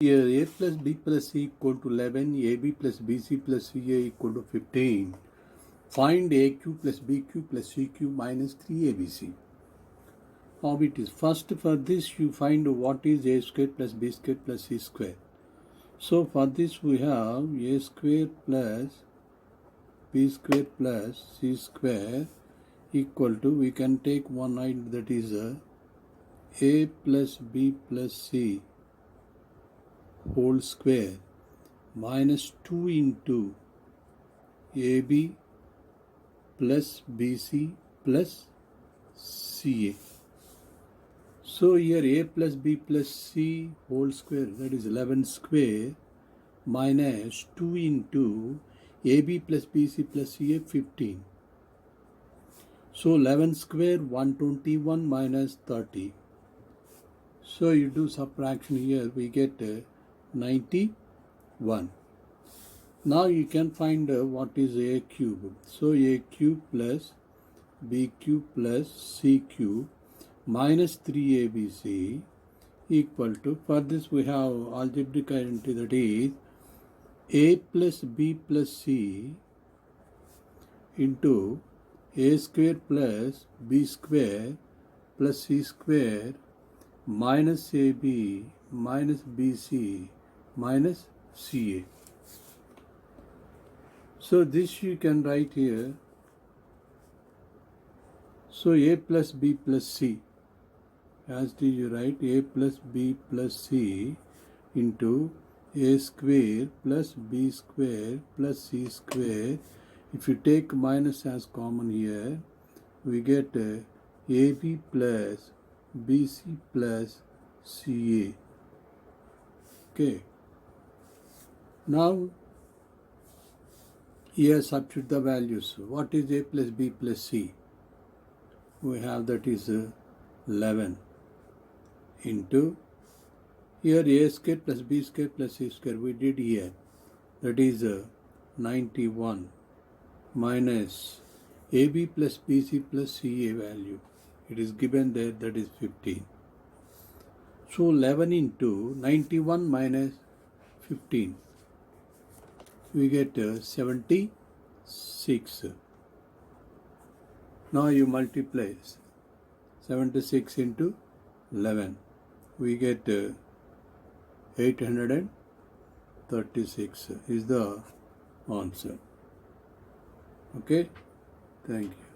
Here a plus b plus c equal to 11, ab plus bc plus ca equal to 15. Find aq plus bq plus cq minus 3abc. How it is? First, for this you find what is a square plus b square plus c square. So for this we have a square plus b square plus c square equal to, we can take one side, that is a plus b plus c whole square minus 2 into AB plus BC plus CA. So here A plus B plus C whole square, that is 11 square, minus 2 into AB plus BC plus CA 15. So 11 square 121 minus 30. So you do subtraction here, we get 91. Now you can find what is a cube. So a cube plus b cube plus c cube minus 3abc equal to, for this we have algebraic identity, that is a plus b plus c into a square plus b square plus c square minus ab minus bc minus ca. So this you can write here. So a plus b plus c, as did you write a plus b plus c into a square plus b square plus c square. If you take minus as common here, we get ab plus bc plus ca. Okay. Now here substitute the values. What is a plus b plus c? We have, that is 11 into, here a square plus b square plus c square we did here, that is 91 minus ab plus bc plus ca value, it is given there, that is 15. So 11 into 91 minus 15, we get 76. Now you multiply 76 into 11, we get 836 is the answer. Okay, thank you.